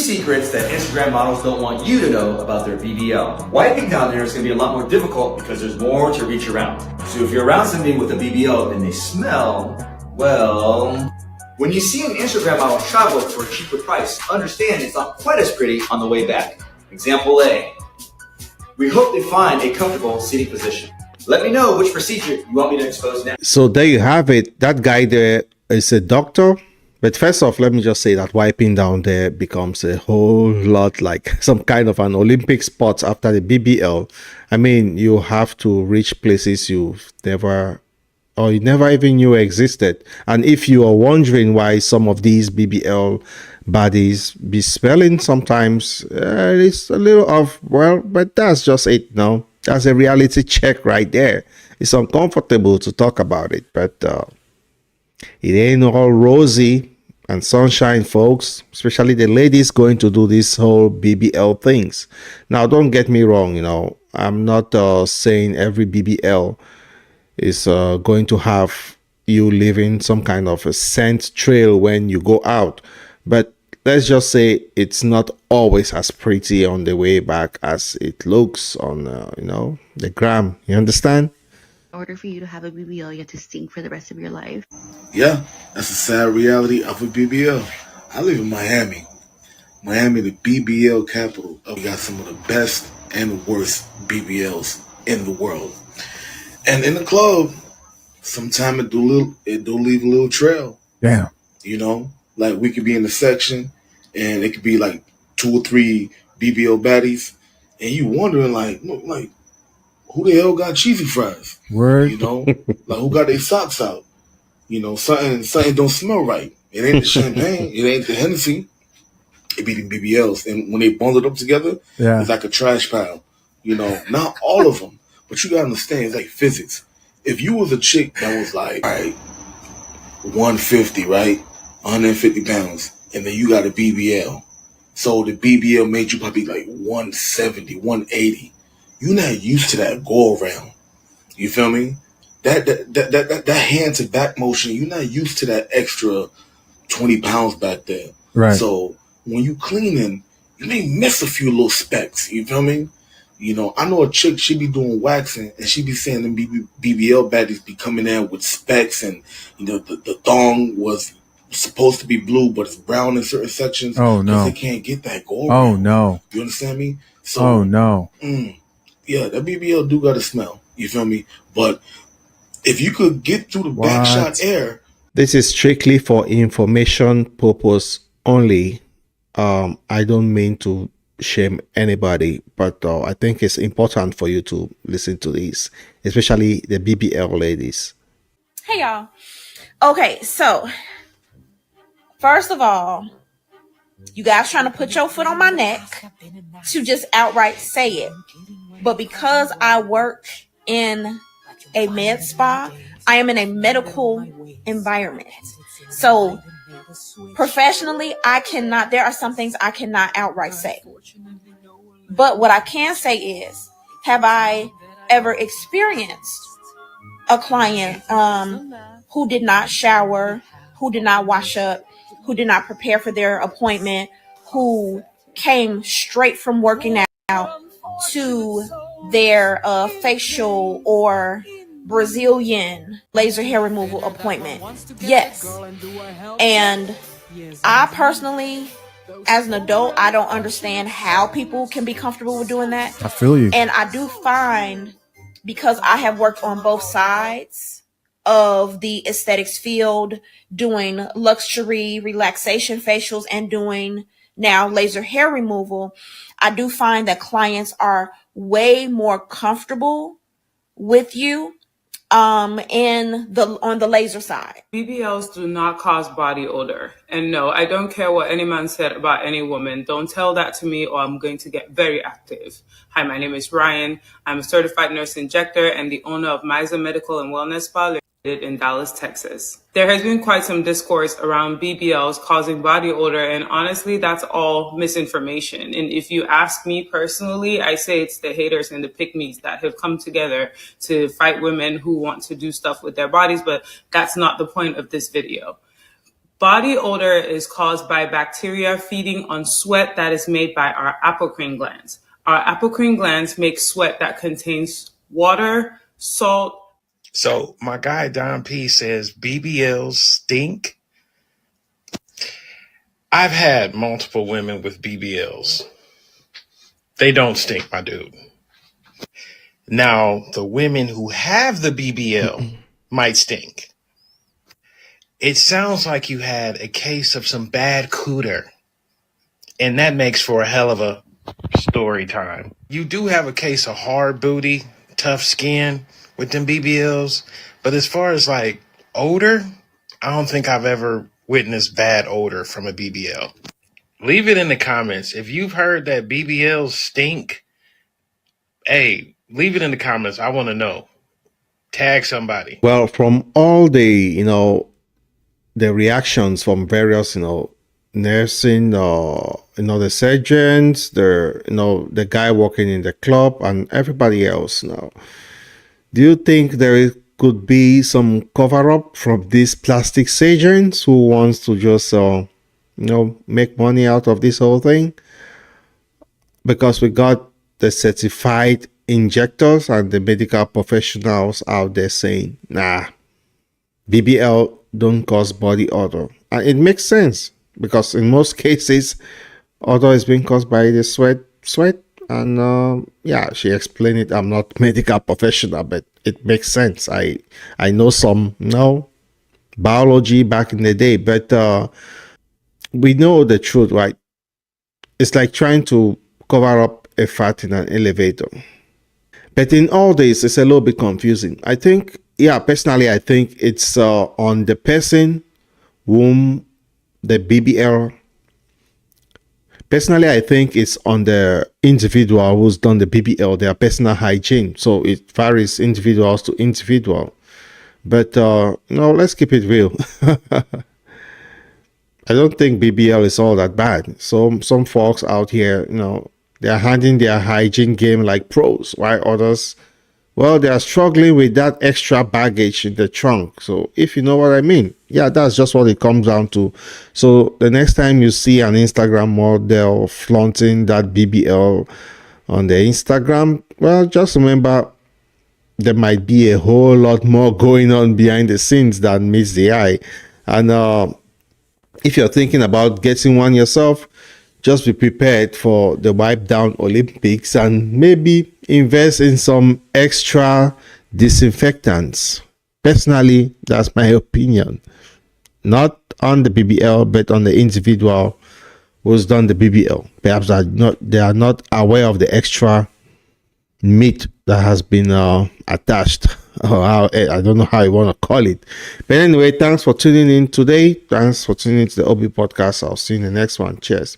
secrets that Instagram models don't want you to know about their BBL. Wiping down there is going to be a lot more difficult because there's more to reach around. So if you're around somebody with a BBL and they smell, well, when you see an Instagram model travel for a cheaper price, understand it's not quite as pretty on the way back. Example A. We hope they find a comfortable seating position. Let me know which procedure you want me to expose now. So there you have it. That guy there is a doctor. But first off, let me just say that wiping down there becomes a whole lot like some kind of an Olympic sport after the BBL. I mean, you have to reach places you've never or you never even knew existed. And if you are wondering why some of these BBL bodies be smelling sometimes, it's a little off. Well, but that's just it. No, that's a reality check right there. It's uncomfortable to talk about it, but it ain't all rosy and sunshine, folks, especially the ladies going to do this whole BBL things. Now, don't get me wrong, you know, I'm not saying every BBL is going to have you leaving some kind of a scent trail when you go out. But let's just say it's not always as pretty on the way back as it looks on, you know, the gram. You understand? In order for you to have a BBL, you have to stink for the rest of your life. Yeah, that's a sad reality of a BBL. I live in Miami. Miami, the BBL capital. We got some of the best and worst BBLs in the world. And in the club, sometimes it do leave a little trail. Damn. You know, like we could be in the section and it could be like 2 or 3 BBL baddies, and you wondering like who the hell got cheesy fries? Word. You know, like who got their socks out? You know, something don't smell right. It ain't the champagne. It ain't the Hennessy. It be the BBLs. And when they bundled up together, Yeah. it's like a trash pile. You know, not all of them, but you gotta understand, it's like physics. If you was a chick that was like, all right, 150, right? 150 pounds, and then you got a BBL. So the BBL made you probably like 170, 180. You're not used to that go around. You feel me? That hand to back motion, you're not used to that extra 20 pounds back there. Right. So when you cleaning, you may miss a few little specks. You feel me? You know, I know a chick, she be doing waxing and she be saying them BBL baddies be coming in with specks, and you know the thong was supposed to be blue, but it's brown in certain sections. Oh no. They can't get that gold. Oh no. You understand me? So Oh no. yeah, that BBL do got a smell. You feel me? But if you could get through the back shot air. This is strictly for information purpose only. I don't mean to shame anybody, but I think it's important for you to listen to this, especially the BBL ladies. Hey y'all. Okay, so first of all, you guys trying to put your foot on my neck to just outright say it. But because I work in a med spa, I am in a medical environment. So professionally, there are some things I cannot outright say. But what I can say is, have I ever experienced a client who did not shower, who did not wash up, who did not prepare for their appointment, who came straight from working out to their facial or Brazilian laser hair removal appointment? Yes. And I personally, as an adult, I don't understand how people can be comfortable with doing that. I feel you. And I do find, because I have worked on both sides of the aesthetics field, doing luxury relaxation facials and doing now laser hair removal, I do find that clients are way more comfortable with you on the laser side. BBLs do not cause body odor. And no, I don't care what any man said about any woman. Don't tell that to me or I'm going to get very active. Hi, my name is Ryan. I'm a certified nurse injector and the owner of Miza Medical and Wellness Spa in Dallas, Texas. There has been quite some discourse around BBLs causing body odor, and honestly, that's all misinformation. And if you ask me personally, I say it's the haters and the pick-me's that have come together to fight women who want to do stuff with their bodies, but that's not the point of this video. Body odor is caused by bacteria feeding on sweat that is made by our apocrine glands. Our apocrine glands make sweat that contains water, salt. So my guy Don P says BBLs stink. I've had multiple women with BBLs. They don't stink, my dude. Now, the women who have the BBL might stink. It sounds like you had a case of some bad cooter. And that makes for a hell of a story time. You do have a case of hard booty, tough skin with them BBLs. But as far as like odor, I don't think I've ever witnessed bad odor from a BBL. Leave it in the comments. If you've heard that BBLs stink, hey, leave it in the comments. I want to know. Tag somebody. Well, from all the the reactions from various nursing, the surgeons, the guy working in the club, and everybody else now, do you think could be some cover up from these plastic surgeons who wants to just make money out of this whole thing? Because we got the certified injectors and the medical professionals out there saying, nah, BBL don't cause body odor. And it makes sense because in most cases, odor is being caused by the sweat. And yeah, she explained it. I'm not medical professional, but it makes sense. I know some biology back in the day, but we know the truth, right? It's like trying to cover up a fat in an elevator. But in all this, it's a little bit confusing. I think, personally, I think it's on the person whom the BBL. Personally, I think it's on the individual who's done the BBL, their personal hygiene. So it varies individuals to individual. But let's keep it real. I don't think BBL is all that bad. So some folks out here, they're handling their hygiene game like pros, while others, well, they are struggling with that extra baggage in the trunk. So if you know what I mean, that's just what it comes down to. So the next time you see an Instagram model flaunting that BBL on the Instagram, well, just remember there might be a whole lot more going on behind the scenes than meets the eye. And if you're thinking about getting one yourself, just be prepared for the wipe down Olympics and maybe invest in some extra disinfectants. Personally, that's my opinion. Not on the BBL, but on the individual who's done the BBL. Perhaps they are not aware of the extra meat that has been attached. I don't know how you want to call it. But anyway, thanks for tuning in today. Thanks for tuning in to the OB podcast. I'll see you in the next one. Cheers.